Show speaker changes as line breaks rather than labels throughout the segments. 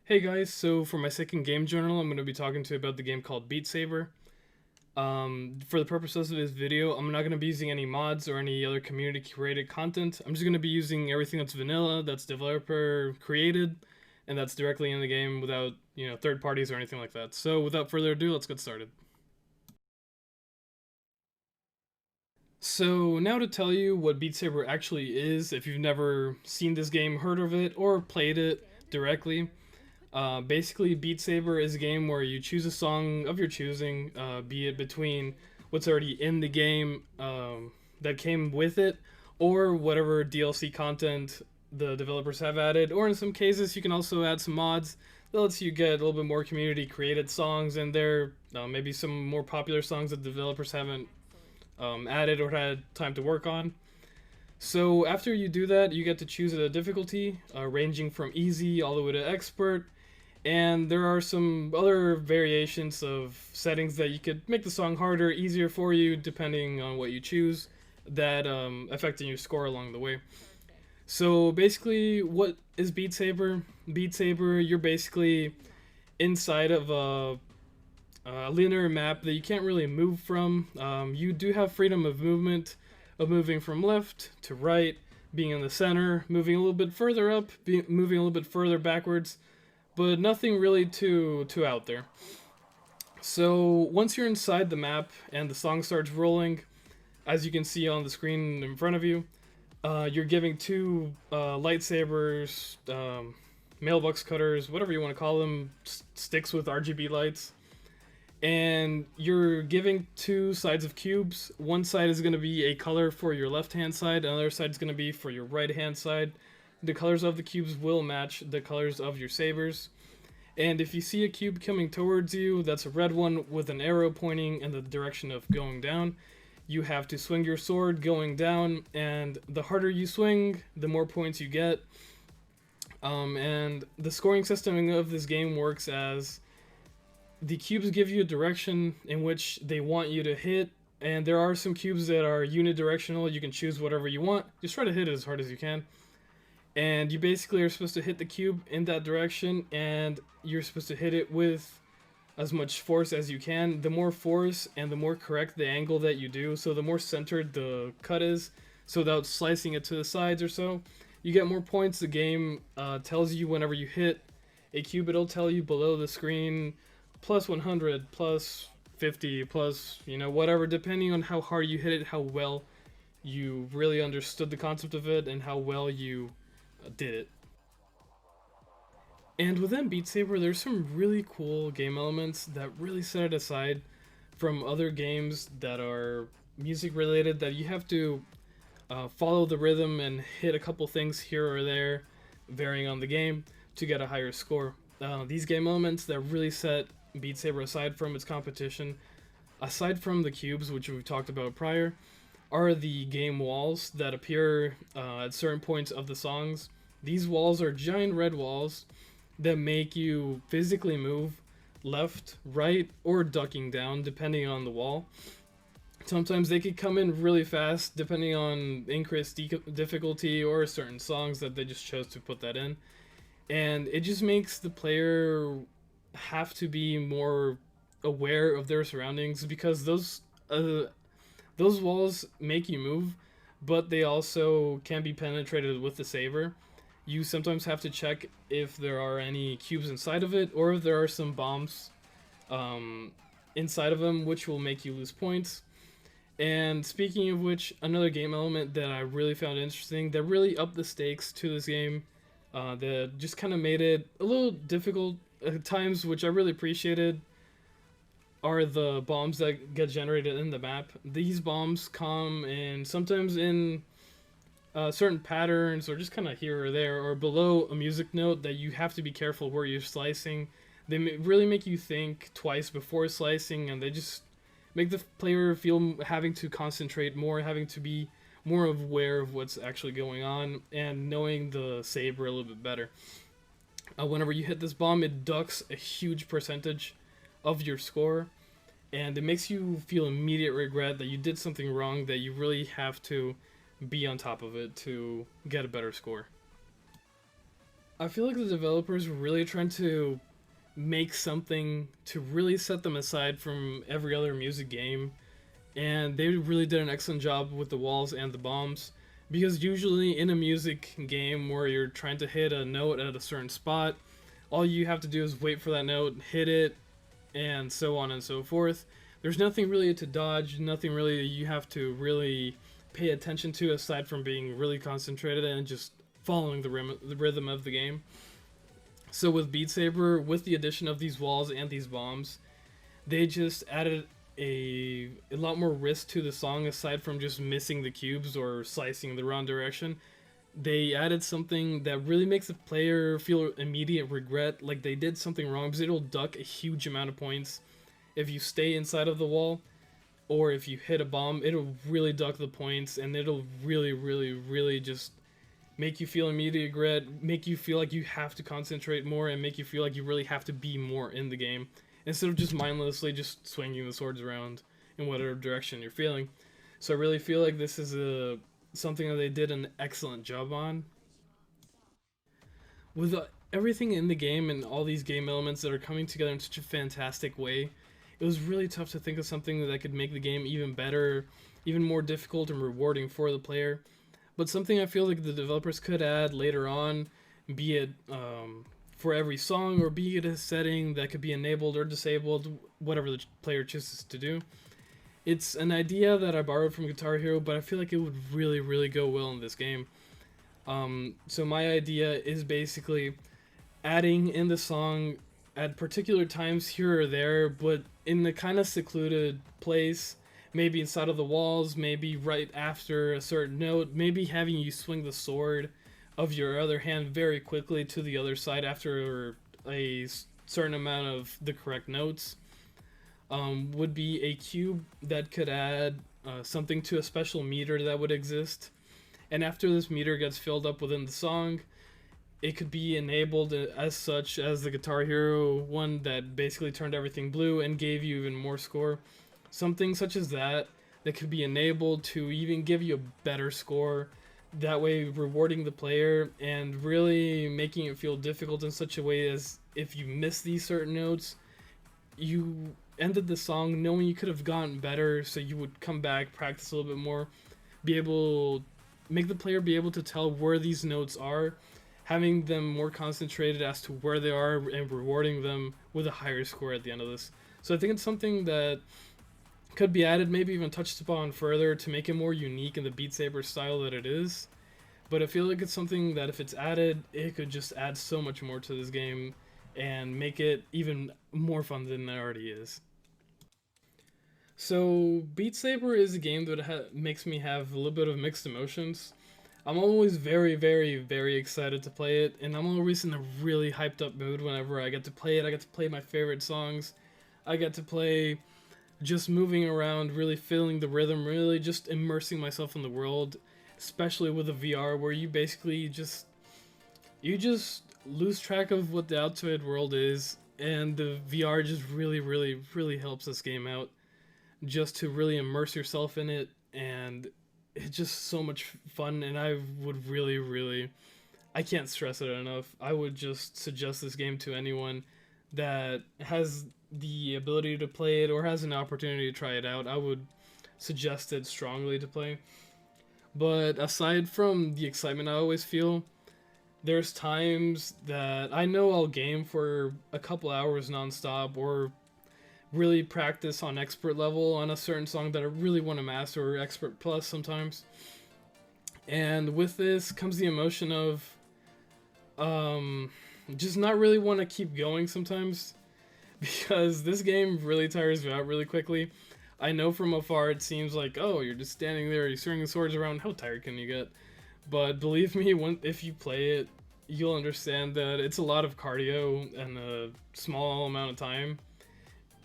Hey guys, so for my second game journal, I'm going to be talking to you about the game called Beat Saber. For the purposes of this video, I'm not going to be using any mods or any other community created content. I'm just going to be using everything that's vanilla, that's developer created, and that's directly in the game without, third parties or anything like that. So without further ado, let's get started. So now to tell you what Beat Saber actually is, if you've never seen this game, heard of it, or played it directly. Basically, Beat Saber is a game where you choose a song of your choosing, be it between what's already in the game that came with it, or whatever DLC content the developers have added, or in some cases, you can also add some mods that lets you get a little bit more community created songs in there, maybe some more popular songs that developers haven't added or had time to work on. So after you do that, you get to choose a difficulty ranging from easy all the way to expert, and there are some other variations of settings that you could make the song harder, easier for you, depending on what you choose, that affecting your score along the way. So basically, what is Beat Saber? Beat Saber, you're basically inside of a linear map that you can't really move from. You do have freedom of movement, of moving from left to right, being in the center, moving a little bit further up, moving a little bit further backwards, but nothing really too out there. So once you're inside the map and the song starts rolling, as you can see on the screen in front of you, you're giving two lightsabers, mailbox cutters, whatever you want to call them, sticks with RGB lights, and you're giving two sides of cubes. One side is going to be a color for your left hand side, another side is going to be for your right hand side. The colors of the cubes will match the colors of your sabers. And if you see a cube coming towards you, that's a red one with an arrow pointing in the direction of going down, you have to swing your sword going down, and the harder you swing, the more points you get. And the scoring system of this game works as the cubes give you a direction in which they want you to hit, and there are some cubes that are unidirectional. You can choose whatever you want. Just try to hit it as hard as you can. And you basically are supposed to hit the cube in that direction, and you're supposed to hit it with as much force as you can. The more force and the more correct the angle that you do, so the more centered the cut is, so without slicing it to the sides or so, you get more points. The game tells you whenever you hit a cube, it'll tell you below the screen plus 100, plus 50, plus, whatever, depending on how hard you hit it, how well you really understood the concept of it, and how well you did it. And within Beat Saber, there's some really cool game elements that really set it aside from other games that are music related, that you have to follow the rhythm and hit a couple things here or there, varying on the game, to get a higher score. These game elements that really set Beat Saber aside from its competition, aside from the cubes, which we've talked about prior, are the game walls that appear at certain points of the songs. These walls are giant red walls that make you physically move left, right, or ducking down, depending on the wall. Sometimes they could come in really fast, depending on increased difficulty or certain songs that they just chose to put that in. And it just makes the player have to be more aware of their surroundings, because those walls make you move, but they also can be penetrated with the saber. You sometimes have to check if there are any cubes inside of it, or if there are some bombs inside of them, which will make you lose points. And speaking of which, another game element that I really found interesting, that really upped the stakes to this game, that just kind of made it a little difficult at times, which I really appreciated, are the bombs that get generated in the map. These bombs come in sometimes in certain patterns, or just kind of here or there, or below a music note that you have to be careful where you're slicing. They really make you think twice before slicing, and they just make the player feel having to concentrate more, having to be more aware of what's actually going on, and knowing the saber a little bit better. Whenever you hit this bomb, it ducks a huge percentage of your score, and it makes you feel immediate regret that you did something wrong, that you really have to be on top of it to get a better score. I feel like the developers were really trying to make something to really set them aside from every other music game, and they really did an excellent job with the walls and the bombs. Because usually in a music game where you're trying to hit a note at a certain spot, all you have to do is wait for that note, hit it, and so on and so forth. There's nothing really to dodge, nothing really you have to really pay attention to aside from being really concentrated and just following the rhythm of the game. So with Beat Saber, with the addition of these walls and these bombs, they just added a lot more risk to the song aside from just missing the cubes or slicing the wrong direction. They added something that really makes the player feel immediate regret, like they did something wrong, because it'll duck a huge amount of points if you stay inside of the wall, or if you hit a bomb, it'll really duck the points, and it'll really, really, really just make you feel immediate regret, make you feel like you have to concentrate more, and make you feel like you really have to be more in the game instead of just mindlessly just swinging the swords around in whatever direction you're feeling. So I really feel like this is a something that they did an excellent job on. With everything in the game and all these game elements that are coming together in such a fantastic way, it was really tough to think of something that could make the game even better, even more difficult and rewarding for the player. But something I feel like the developers could add later on, be it for every song or be it a setting that could be enabled or disabled, whatever the player chooses to do. It's an idea that I borrowed from Guitar Hero, but I feel like it would really, really go well in this game. So my idea is basically adding in the song at particular times here or there, but in the kind of secluded place, maybe inside of the walls, maybe right after a certain note, maybe having you swing the sword of your other hand very quickly to the other side after a certain amount of the correct notes. Would be a cube that could add something to a special meter that would exist. And after this meter gets filled up within the song, it could be enabled as such as the Guitar Hero one that basically turned everything blue and gave you even more score. Something such as that that could be enabled to even give you a better score. That way, rewarding the player and really making it feel difficult in such a way as if you miss these certain notes, you ended the song knowing you could have gotten better, so you would come back, practice a little bit more, be able make the player be able to tell where these notes are, having them more concentrated as to where they are and rewarding them with a higher score at the end of this. So I think it's something that could be added, maybe even touched upon further to make it more unique in the Beat Saber style that it is. But I feel like it's something that if it's added, it could just add so much more to this game and make it even more fun than it already is. So Beat Saber is a game that makes me have a little bit of mixed emotions. I'm always very, very, very excited to play it, and I'm always in a really hyped up mood whenever I get to play it. I get to play my favorite songs. I get to play just moving around, really feeling the rhythm, really just immersing myself in the world, especially with the VR where you just lose track of what the outside world is, and the VR just really, really, really helps this game out just to really immerse yourself in it, and it's just so much fun. And I would really, really, I can't stress it enough, I would just suggest this game to anyone that has the ability to play it or has an opportunity to try it out. I would suggest it strongly to play. But aside from the excitement I always feel, there's times that I know I'll game for a couple hours nonstop or really practice on expert level on a certain song that I really want to master, or expert plus sometimes. And with this comes the emotion of just not really want to keep going sometimes because this game really tires me out really quickly. I know from afar it seems like, oh, you're just standing there, you're swinging swords around, how tired can you get? But believe me, if you play it, you'll understand that it's a lot of cardio and a small amount of time,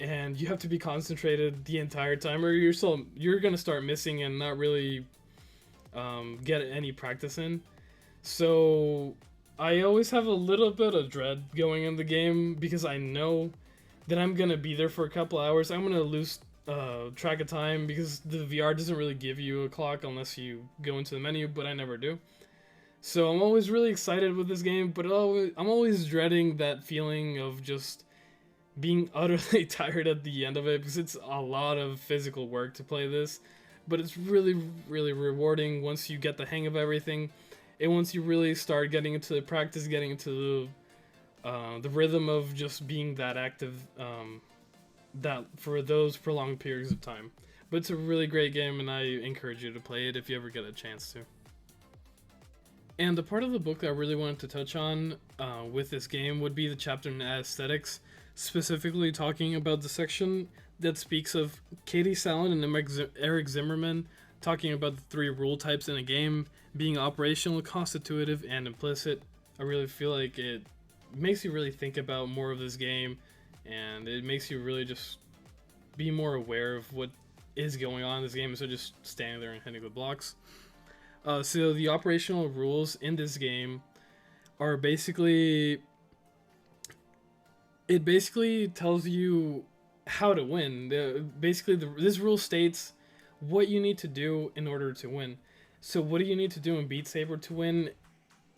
and you have to be concentrated the entire time, or you're gonna start missing and not really get any practice in. So I always have a little bit of dread going in the game because I know that I'm gonna be there for a couple hours. I'm gonna lose track of time because the VR doesn't really give you a clock unless you go into the menu, but I never do. So I'm always really excited with this game, but I'm always dreading that feeling of just being utterly tired at the end of it, because it's a lot of physical work to play this. But it's really, really rewarding once you get the hang of everything, and once you really start getting into the practice, getting into the rhythm of just being that active, that for those prolonged periods of time. But it's a really great game, and I encourage you to play it if you ever get a chance to. And the part of the book that I really wanted to touch on with this game would be the chapter in aesthetics, specifically talking about the section that speaks of Katie Salen and Eric Zimmerman talking about the three rule types in a game being operational, constitutive, and implicit. I really feel like it makes you really think about more of this game, and it makes you really just be more aware of what is going on in this game instead of just standing there and hitting the blocks. So the operational rules in this game are basically, it basically tells you how to win. This rule states what you need to do in order to win. So what do you need to do in Beat Saber to win?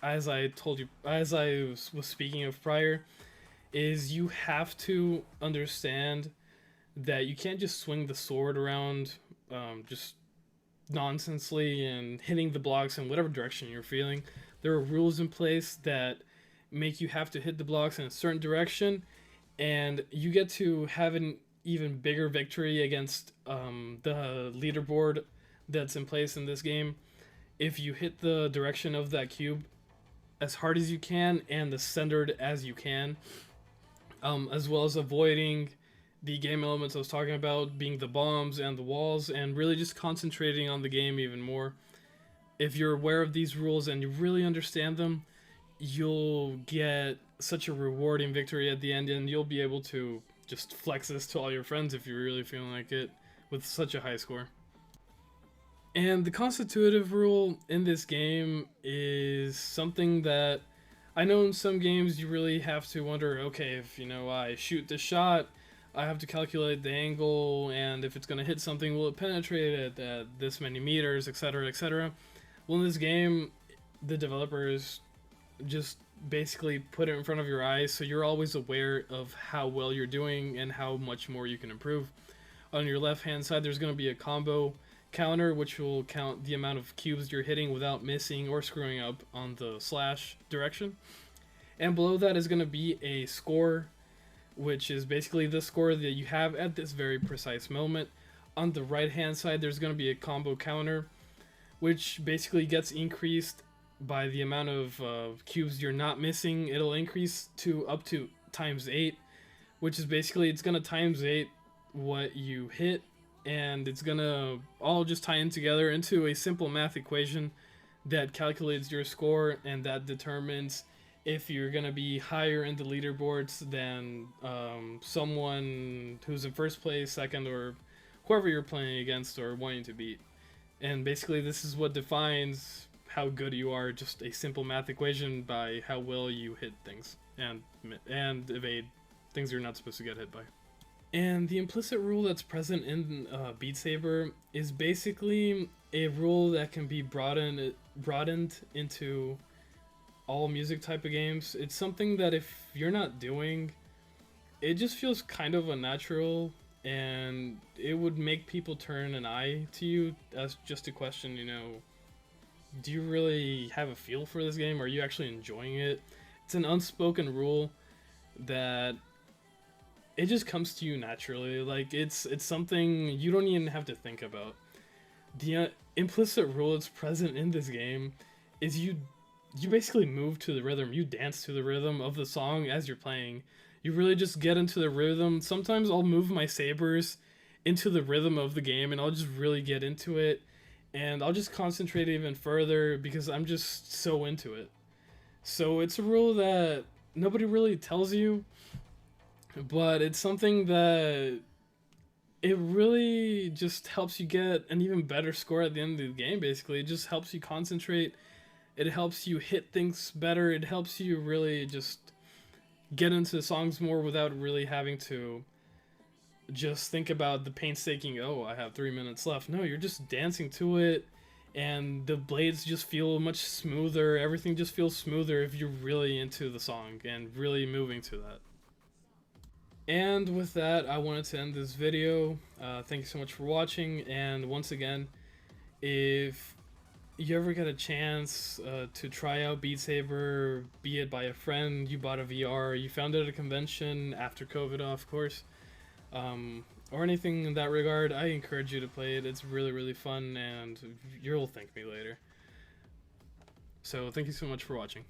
As I told you, as I was speaking of prior, is you have to understand that you can't just swing the sword around just nonsensely and hitting the blocks in whatever direction you're feeling. There are rules in place that make you have to hit the blocks in a certain direction, and you get to have an even bigger victory against the leaderboard that's in place in this game if you hit the direction of that cube as hard as you can and as centered as you can, as well as avoiding the game elements I was talking about, being the bombs and the walls, and really just concentrating on the game even more. If you're aware of these rules and you really understand them, you'll get such a rewarding victory at the end, and you'll be able to just flex this to all your friends if you're really feeling like it with such a high score. And the constitutive rule in this game is something that I know in some games you really have to wonder, okay, if I shoot this shot, I have to calculate the angle, and if it's going to hit something, will it penetrate it at this many meters, etc., etc. Well, in this game, the developers just basically put it in front of your eyes, so you're always aware of how well you're doing and how much more you can improve. On your left-hand side, there's going to be a combo counter, which will count the amount of cubes you're hitting without missing or screwing up on the slash direction. And below that is going to be a score, which is basically the score that you have at this very precise moment. On the right hand side, there's going to be a combo counter, which basically gets increased by the amount of cubes you're not missing. It'll increase to up to times 8, which is basically, it's going to times 8 what you hit, and it's going to all just tie in together into a simple math equation that calculates your score, and that determines if you're going to be higher in the leaderboards than someone who's in first place, second, or whoever you're playing against or wanting to beat. And basically this is what defines how good you are, just a simple math equation by how well you hit things and evade things you're not supposed to get hit by. And the implicit rule that's present in Beat Saber is basically a rule that can be broadened into all music type of games. It's something that if you're not doing, it just feels kind of unnatural, and it would make people turn an eye to you as just a question, do you really have a feel for this game? Are you actually enjoying it? It's an unspoken rule that it just comes to you naturally. Like, it's something you don't even have to think about. The implicit rule that's present in this game is you basically move to the rhythm. You dance to the rhythm of the song as you're playing. You really just get into the rhythm. Sometimes I'll move my sabers into the rhythm of the game, and I'll just really get into it, and I'll just concentrate even further because I'm just so into it. So it's a rule that nobody really tells you, but it's something that it really just helps you get an even better score at the end of the game. Basically, it just helps you concentrate. It helps you hit things better. It helps you really just get into songs more without really having to just think about the painstaking, oh, I have 3 minutes left. No, you're just dancing to it, and the blades just feel much smoother. Everything just feels smoother if you're really into the song and really moving to that. And with that, I wanted to end this video. Thank you so much for watching, and once again, if you ever get a chance to try out Beat Saber, be it by a friend, you bought a VR, you found it at a convention after COVID, of course, or anything in that regard, I encourage you to play it. It's really, really fun, and you'll thank me later. So thank you so much for watching.